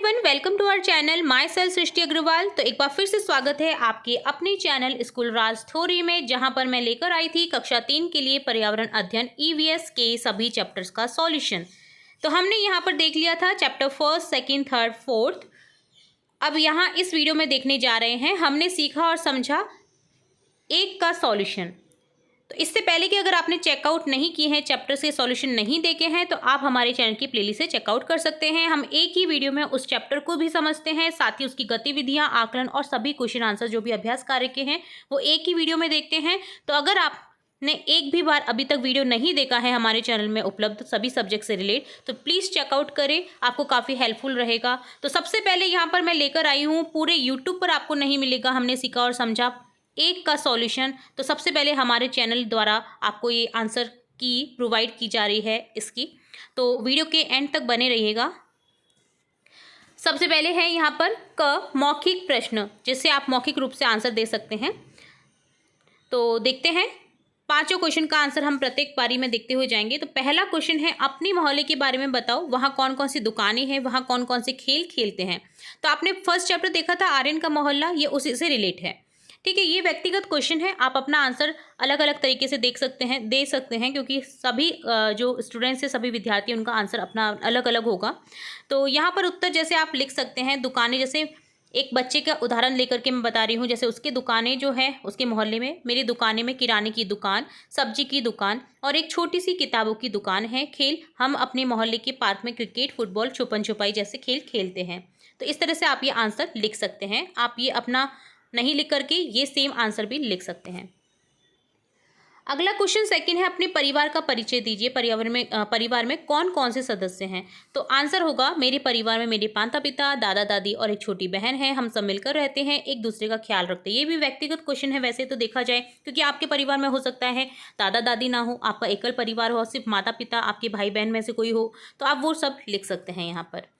Everyone, welcome to our channel myself Srishti Agarwal. तो एक बार फिर से स्वागत है आपके अपने चैनल स्कूल राज थ्योरी में, जहां पर मैं लेकर आई थी कक्षा 3 के लिए पर्यावरण अध्ययन ईवीएस के सभी चैप्टर्स का सॉल्यूशन। तो हमने यहां पर देख लिया था चैप्टर 1, 2, 3, 4। अब यहां इस वीडियो में देखने जा रहे हैं हमने सीखा और समझा एक का सॉल्यूशन। तो इससे पहले कि अगर आपने चेकआउट नहीं किए हैं, चैप्टर्स के सॉल्यूशन नहीं देखे हैं, तो आप हमारे चैनल की प्लेलिस्ट से चेकआउट कर सकते हैं। हम एक ही वीडियो में उस चैप्टर को भी समझते हैं, साथ ही उसकी गतिविधियां, आकलन और सभी क्वेश्चन आंसर जो भी अभ्यास कार्य के हैं वो एक ही वीडियो में देखते हैं। तो अगर आपने एक भी बार अभी तक वीडियो नहीं देखा है हमारे चैनल में उपलब्ध सभी सब्जेक्ट से रिलेट, तो प्लीज़ चेकआउट करें, आपको काफ़ी हेल्पफुल रहेगा। तो सबसे पहले यहाँ पर मैं लेकर आई हूँ, पूरे यूट्यूब पर आपको नहीं मिलेगा हमने सीखा और समझा एक का सॉल्यूशन। तो सबसे पहले हमारे चैनल द्वारा आपको ये आंसर की प्रोवाइड की जा रही है इसकी, तो वीडियो के एंड तक बने रहिएगा। सबसे पहले है यहाँ पर क मौखिक प्रश्न, जिससे आप मौखिक रूप से आंसर दे सकते हैं। तो देखते हैं, पांचों क्वेश्चन का आंसर हम प्रत्येक पारी में देखते हुए जाएंगे। तो पहला क्वेश्चन है, अपनी मोहल्ले के बारे में बताओ, वहाँ कौन कौन सी दुकानें हैं, वहाँ कौन कौन से खेल खेलते हैं। तो आपने फर्स्ट चैप्टर देखा था आर्यन का मोहल्ला, ये उसी से रिलेट है। ठीक है, ये व्यक्तिगत क्वेश्चन है, आप अपना आंसर अलग अलग तरीके से दे सकते हैं, क्योंकि सभी जो स्टूडेंट्स हैं, सभी विद्यार्थी, उनका आंसर अपना अलग अलग होगा। तो यहाँ पर उत्तर जैसे आप लिख सकते हैं, दुकानें, जैसे एक बच्चे का उदाहरण लेकर के मैं बता रही हूँ, जैसे उसकी दुकानें जो है उसके मोहल्ले में, मेरी दुकानें में किराने की दुकान, सब्जी की दुकान और एक छोटी सी किताबों की दुकान है। खेल, हम अपने मोहल्ले के पार्क में क्रिकेट, फुटबॉल, छुपन छुपाई जैसे खेल खेलते हैं। तो इस तरह से आप ये आंसर लिख सकते हैं। आप ये अपना नहीं लिख करके ये सेम आंसर भी लिख सकते हैं। अगला क्वेश्चन सेकंड है, अपने परिवार का परिचय दीजिए। परिवार में कौन कौन से सदस्य हैं। तो आंसर होगा, मेरे परिवार में मेरे माता पिता, दादा दादी और एक छोटी बहन है। हम सब मिलकर रहते हैं, एक दूसरे का ख्याल रखते हैं। ये भी व्यक्तिगत क्वेश्चन है वैसे तो देखा जाए, क्योंकि आपके परिवार में हो सकता है दादा दादी ना हो, आपका एकल परिवार हो, सिर्फ माता पिता, आपके भाई बहन में से कोई हो, तो आप वो सब लिख सकते हैं यहाँ पर।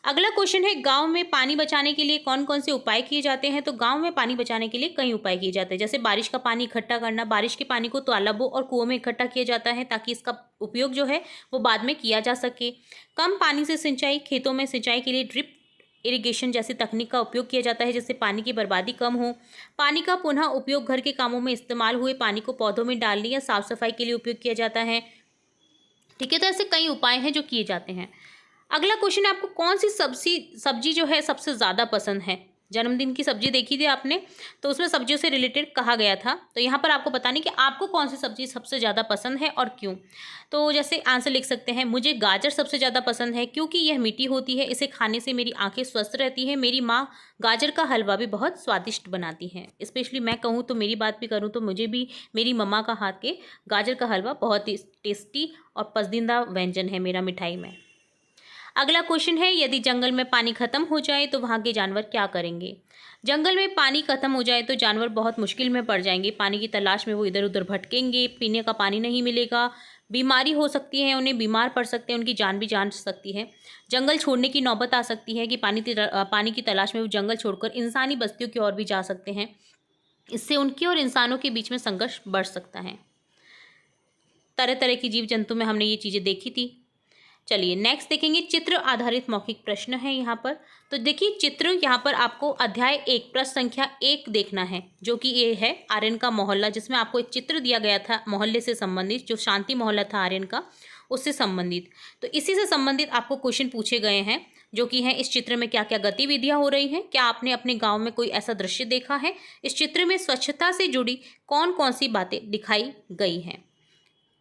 अगला क्वेश्चन है, गांव में पानी बचाने के लिए कौन कौन से उपाय किए जाते हैं। तो गांव में पानी बचाने के लिए कई उपाय किए जाते हैं, जैसे बारिश का पानी इकट्ठा करना, बारिश के पानी को तालाबों और कुओं में इकट्ठा किया जाता है ताकि इसका उपयोग जो है वो बाद में किया जा सके। कम पानी से सिंचाई, खेतों में सिंचाई के लिए ड्रिप इरिगेशन जैसी तकनीक का उपयोग किया जाता है, जिससे पानी की बर्बादी कम हो। पानी का पुनः उपयोग, घर के कामों में इस्तेमाल हुए पानी को पौधों में डालने या साफ सफाई के लिए उपयोग किया जाता है। ठीक है, तो ऐसे कई उपाय हैं जो किए जाते हैं। अगला क्वेश्चन है, आपको कौन सी सब्जी जो है सबसे ज़्यादा पसंद है। जन्मदिन की सब्जी देखी थी आपने, तो उसमें सब्जियों से रिलेटेड कहा गया था। तो यहाँ पर आपको बताने कि आपको कौन सी सब्जी सबसे ज़्यादा पसंद है और क्यों। तो जैसे आंसर लिख सकते हैं, मुझे गाजर सबसे ज़्यादा पसंद है क्योंकि यह मीठी होती है, इसे खाने से मेरी आंखें स्वस्थ रहती हैं। मेरी माँ गाजर का हलवा भी बहुत स्वादिष्ट बनाती हैं। स्पेशली मैं कहूँ तो, मेरी बात भी करूँ तो, मुझे भी मेरी मम्मा का हाथ के गाजर का हलवा बहुत ही टेस्टी और पसंदीदा व्यंजन है मेरा मिठाई में। अगला क्वेश्चन है, यदि जंगल में पानी खत्म हो जाए तो वहाँ के जानवर क्या करेंगे। जंगल में पानी खत्म हो जाए तो जानवर बहुत मुश्किल में पड़ जाएंगे। पानी की तलाश में वो इधर उधर भटकेंगे, पीने का पानी नहीं मिलेगा, बीमारी हो सकती है, उन्हें बीमार पड़ सकते हैं, उनकी जान भी जा सकती है। जंगल छोड़ने की नौबत आ सकती है कि पानी की तलाश में वो जंगल छोड़कर इंसानी बस्तियों की ओर भी जा सकते हैं। इससे उनकी और इंसानों के बीच में संघर्ष बढ़ सकता है। तरह तरह की जीव जंतु में हमने ये चीज़ें देखी थी। चलिए नेक्स्ट देखेंगे, चित्र आधारित मौखिक प्रश्न है यहाँ पर। तो देखिए, चित्र यहाँ पर आपको अध्याय 1 प्रश्न संख्या 1 देखना है, जो कि ये है आर्यन का मोहल्ला, जिसमें आपको एक चित्र दिया गया था मोहल्ले से संबंधित, जो शांति मोहल्ला था आर्यन का, उससे संबंधित। तो इसी से संबंधित आपको क्वेश्चन पूछे गए हैं, जो कि है, इस चित्र में क्या क्या गतिविधियां हो रही हैं। क्या आपने अपने गाँव में कोई ऐसा दृश्य देखा है। इस चित्र में स्वच्छता से जुड़ी कौन कौन सी बातें दिखाई गई हैं।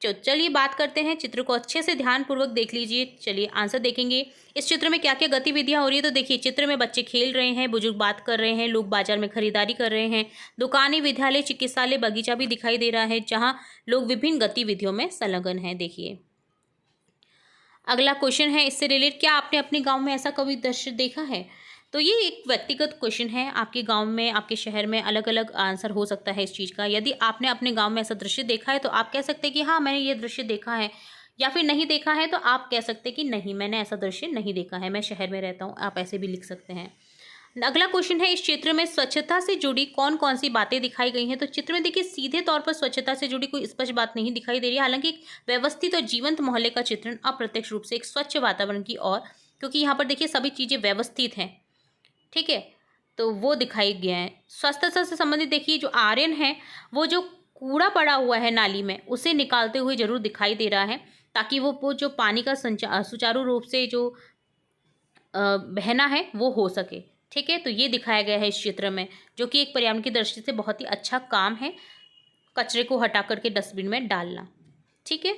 चलिए बात करते हैं, चित्र को अच्छे से ध्यानपूर्वक देख लीजिए। चलिए आंसर देखेंगे, इस चित्र में क्या क्या गतिविधियां हो रही है। तो देखिए, चित्र में बच्चे खेल रहे हैं, बुजुर्ग बात कर रहे हैं, लोग बाजार में खरीदारी कर रहे हैं, दुकानें, विद्यालय, चिकित्सालय, बगीचा भी दिखाई दे रहा है, जहां लोग विभिन्न गतिविधियों में संलग्न हैं। देखिए अगला क्वेश्चन है, इससे रिलेट, क्या आपने अपने गाँव में ऐसा कभी दृश्य देखा है। तो ये एक व्यक्तिगत क्वेश्चन है, आपके गांव में, आपके शहर में अलग अलग आंसर हो सकता है इस चीज़ का। यदि आपने अपने गांव में ऐसा दृश्य देखा है तो आप कह सकते हैं कि हाँ मैंने ये दृश्य देखा है, या फिर नहीं देखा है तो आप कह सकते हैं कि नहीं मैंने ऐसा दृश्य नहीं देखा है, मैं शहर में रहता हूँ, आप ऐसे भी लिख सकते हैं। अगला क्वेश्चन है, इस क्षेत्र में स्वच्छता से जुड़ी कौन कौन सी बातें दिखाई गई हैं। तो चित्र में देखिए, सीधे तौर पर स्वच्छता से जुड़ी कोई स्पष्ट बात नहीं दिखाई दे रही है, हालांकि एक व्यवस्थित और जीवंत मोहल्ले का चित्रण अप्रत्यक्ष रूप से एक स्वच्छ वातावरण की ओर क्योंकि यहाँ पर देखिए सभी चीज़ें व्यवस्थित हैं, ठीक है, तो वो दिखाई गया है। स्वास्थ्य से संबंधित देखिए जो आर्यन है वो जो कूड़ा पड़ा हुआ है नाली में उसे निकालते हुए जरूर दिखाई दे रहा है, ताकि वो जो पानी का सुचारू रूप से जो बहना है वो हो सके, ठीक है। तो ये दिखाया गया है इस चित्र में, जो कि एक पर्यावरण की दृष्टि से बहुत ही अच्छा काम है, कचरे को हटा करके डस्टबिन में डालना, ठीक है।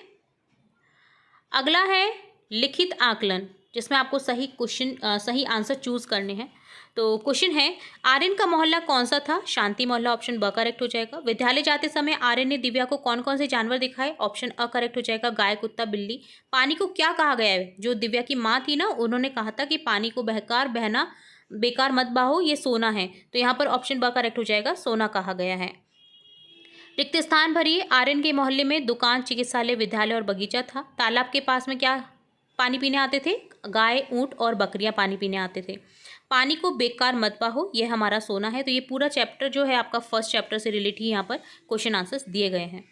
अगला है लिखित आकलन, जिसमें आपको सही आंसर चूज करने हैं। तो क्वेश्चन है, आर्यन का मोहल्ला कौन सा था? शांति मोहल्ला, ऑप्शन ब करेक्ट हो जाएगा। विद्यालय जाते समय आर्यन ने दिव्या को कौन कौन से जानवर दिखाए? ऑप्शन अ करेक्ट हो जाएगा, गाय, कुत्ता, बिल्ली। पानी को क्या कहा गया है? जो दिव्या की माँ थी ना, उन्होंने कहा था कि पानी को बहना बेकार मत बहाओ, ये सोना है। तो यहाँ पर ऑप्शन ब करेक्ट हो जाएगा, सोना कहा गया है। रिक्त स्थान भरिए। आर्यन के मोहल्ले में दुकान, चिकित्सालय, विद्यालय और बगीचा था। तालाब के पास में क्या पानी पीने आते थे? गाय, ऊंट और बकरियां पानी पीने आते थे। पानी को बेकार मत बहाओ, यह हमारा सोना है। तो ये पूरा चैप्टर जो है आपका फर्स्ट चैप्टर से रिलेट ही यहाँ पर क्वेश्चन आंसर्स दिए गए हैं।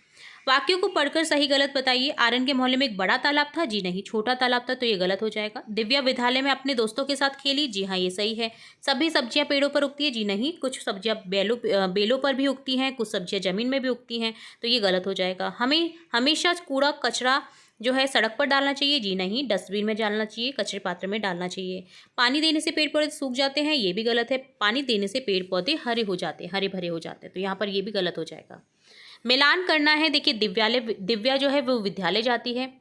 वाक्यों को पढ़कर सही गलत बताइए। आर्यन के मोहल्ले में एक बड़ा तालाब था, जी नहीं, छोटा तालाब था, तो ये गलत हो जाएगा। दिव्या विद्यालय में अपने दोस्तों के साथ खेली, जी हाँ, ये सही है। सभी सब्जियां पेड़ों पर उगती है, जी नहीं, कुछ सब्जियां बेलों पर भी उगती हैं, कुछ सब्जियां जमीन में भी उगती हैं, तो ये गलत हो जाएगा। हमें हमेशा कूड़ा कचरा जो है सड़क पर डालना चाहिए, जी नहीं, डस्टबिन में डालना चाहिए, कचरे पात्र में डालना चाहिए। पानी देने से पेड़ पौधे सूख जाते हैं, ये भी गलत है। पानी देने से पेड़ पौधे हरे भरे हो जाते हैं, तो यहाँ पर ये भी गलत हो जाएगा। मिलान करना है। देखिए दिव्या जो है वो विद्यालय जाती है,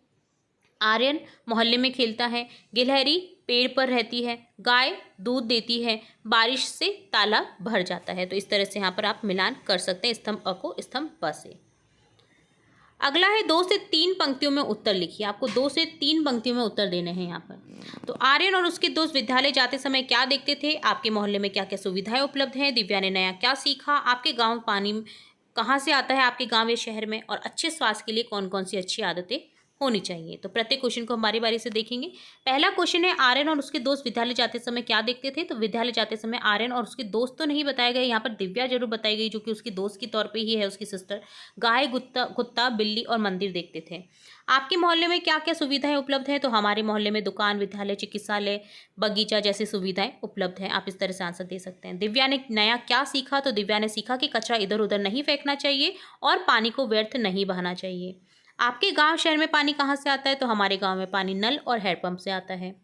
आर्यन मोहल्ले में खेलता है, गिलहरी पेड़ पर रहती है, गाय दूध देती है, बारिश से तालाब भर जाता है। तो इस तरह से यहाँ पर आप मिलान कर सकते हैं स्तंभ अ को स्तंभ ब से। अगला है 2 से 3 पंक्तियों में उत्तर लिखिए। आपको 2 से 3 पंक्तियों में उत्तर देने हैं यहाँ पर। तो आर्यन और उसके दोस्त विद्यालय जाते समय क्या देखते थे? आपके मोहल्ले में क्या क्या सुविधाएं उपलब्ध हैं? दिव्या ने नया क्या सीखा? आपके गांव पानी कहाँ से आता है, आपके गांव या शहर में? और अच्छे स्वास्थ्य के लिए कौन कौन सी अच्छी आदतें होनी चाहिए? तो प्रत्येक क्वेश्चन को हम बारी बारी से देखेंगे। पहला क्वेश्चन है, आर्यन और उसके दोस्त विद्यालय जाते समय क्या देखते थे? तो विद्यालय जाते समय आर्यन और उसके दोस्त तो नहीं बताए गए, यहाँ पर दिव्या जरूर बताई गई, जो कि उसकी दोस्त के तौर पे ही है, उसकी सिस्टर। गाय, कुत्ता, बिल्ली और मंदिर देखते थे। आपके मोहल्ले में क्या क्या सुविधाएं उपलब्ध हैं? तो हमारे मोहल्ले में दुकान, विद्यालय, चिकित्सालय, बगीचा जैसी सुविधाएं उपलब्ध हैं। आप इस तरह से आंसर दे सकते हैं। दिव्या ने नया क्या सीखा? तो दिव्या ने सीखा कि कचरा इधर उधर नहीं फेंकना चाहिए और पानी को व्यर्थ नहीं बहाना चाहिए। आपके गांव शहर में पानी कहाँ से आता है? तो हमारे गांव में पानी नल और हैंडपंप से आता है।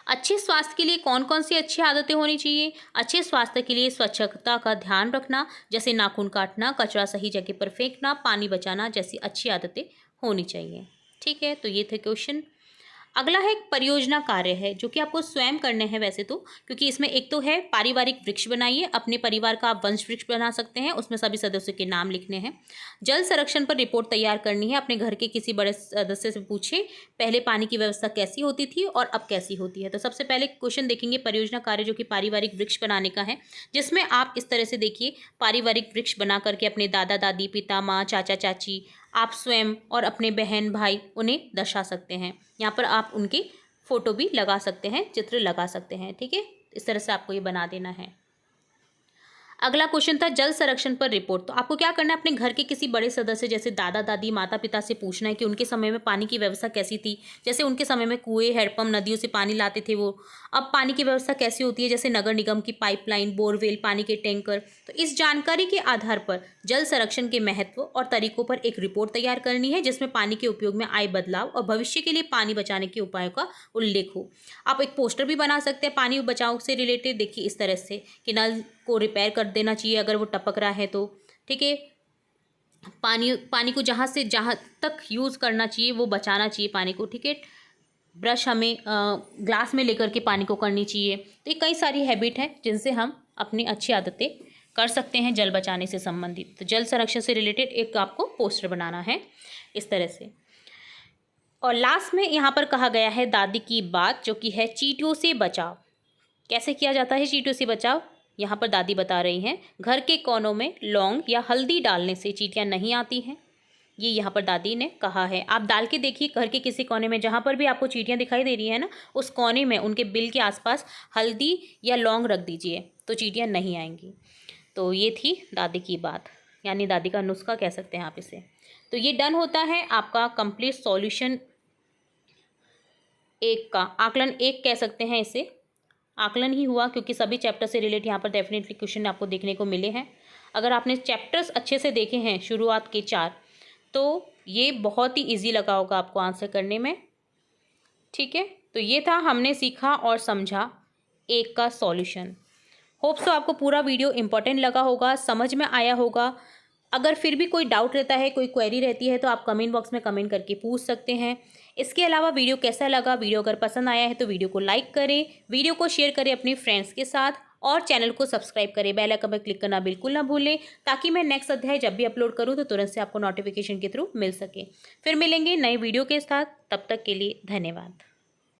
अच्छे स्वास्थ्य के लिए कौन कौन सी अच्छी आदतें होनी चाहिए? अच्छे स्वास्थ्य के लिए स्वच्छता का ध्यान रखना, जैसे नाखून काटना, कचरा सही जगह पर फेंकना, पानी बचाना जैसी अच्छी आदतें होनी चाहिए, ठीक है। तो ये थे क्वेश्चन। अगला है एक परियोजना कार्य है, जो कि आपको स्वयं करने हैं वैसे तो, क्योंकि इसमें एक तो है पारिवारिक वृक्ष बनाइए। अपने परिवार का आप वंश वृक्ष बना सकते हैं, उसमें सभी सदस्यों के नाम लिखने हैं। जल संरक्षण पर रिपोर्ट तैयार करनी है। अपने घर के किसी बड़े सदस्य से पूछे पहले पानी की व्यवस्था कैसी होती थी और अब कैसी होती है। तो सबसे पहले क्वेश्चन देखेंगे परियोजना कार्य, जो कि पारिवारिक वृक्ष बनाने का है, जिसमें आप इस तरह से देखिए पारिवारिक वृक्ष बना करके अपने दादा दादी, पिता, माँ, चाचा चाची, आप स्वयं और अपने बहन भाई उन्हें दर्शा सकते हैं। यहाँ पर आप उनकी फोटो भी लगा सकते हैं, चित्र लगा सकते हैं, ठीक है। इस तरह से आपको ये बना देना है। अगला क्वेश्चन था जल संरक्षण पर रिपोर्ट। तो आपको क्या करना है, अपने घर के किसी बड़े सदस्य जैसे दादा दादी, माता पिता से पूछना है कि उनके समय में पानी की व्यवस्था कैसी थी। जैसे उनके समय में कुएं, हैंडपंप, नदियों से पानी लाते थे वो, अब पानी की व्यवस्था कैसी होती है, जैसे नगर निगम की पाइपलाइन, बोरवेल, पानी के टैंकर। तो इस जानकारी के आधार पर जल संरक्षण के महत्व और तरीकों पर एक रिपोर्ट तैयार करनी है, जिसमें पानी के उपयोग में आए बदलाव और भविष्य के लिए पानी बचाने के उपायों का उल्लेख हो। आप एक पोस्टर भी बना सकते हैं पानी बचाओ से रिलेटेड। देखिए इस तरह से कि नल को रिपेयर कर देना चाहिए अगर वो टपक रहा है तो, ठीक है। पानी को जहाँ तक यूज़ करना चाहिए वो बचाना चाहिए पानी को, ठीक है। ब्रश हमें ग्लास में लेकर के पानी को करनी चाहिए। तो ये कई सारी हैबिट हैं जिनसे हम अपनी अच्छी आदतें कर सकते हैं जल बचाने से संबंधित। तो जल संरक्षण से रिलेटेड एक आपको पोस्टर बनाना है इस तरह से। और लास्ट में यहाँ पर कहा गया है दादी की बात, जो कि है चींटियों से बचाव। कैसे किया जाता है चींटियों से बचाव? यहाँ पर दादी बता रही हैं, घर के कोनों में लौंग या हल्दी डालने से चींटियाँ नहीं आती हैं। ये यहाँ पर दादी ने कहा है। आप डाल के देखिए घर के किसी कोने में, जहाँ पर भी आपको चींटियाँ दिखाई दे रही है ना, उस कोने में उनके बिल के आसपास हल्दी या लौंग रख दीजिए, तो चींटियाँ नहीं आएंगी। तो ये थी दादी की बात, यानी दादी का नुस्खा कह सकते हैं आप इसे। तो ये डन होता है आपका कंप्लीट सॉल्यूशन एक का आकलन एक कह सकते हैं इसे, आकलन ही हुआ क्योंकि सभी चैप्टर से रिलेट यहाँ पर डेफिनेटली क्वेश्चन आपको देखने को मिले हैं। अगर आपने चैप्टर्स अच्छे से देखे हैं शुरुआत के 4, तो ये बहुत ही ईजी लगा होगा आपको आंसर करने में। ठीक है, तो ये था हमने सीखा और समझा एक का सॉल्यूशन। होप सो आपको पूरा वीडियो इंपॉर्टेंट लगा होगा, समझ में आया होगा। अगर फिर भी कोई डाउट रहता है, कोई क्वेरी रहती है, तो आप कमेंट बॉक्स में कमेंट करके पूछ सकते हैं। इसके अलावा वीडियो कैसा लगा, वीडियो अगर पसंद आया है तो वीडियो को लाइक करें, वीडियो को शेयर करें अपने फ्रेंड्स के साथ और चैनल को सब्सक्राइब करें। बेल आइकन पर क्लिक करना बिल्कुल ना भूलें, ताकि मैं नेक्स्ट अध्याय जब भी अपलोड करूँ तो तुरंत से आपको नोटिफिकेशन के थ्रू मिल सके। फिर मिलेंगे नई वीडियो के साथ, तब तक के लिए धन्यवाद।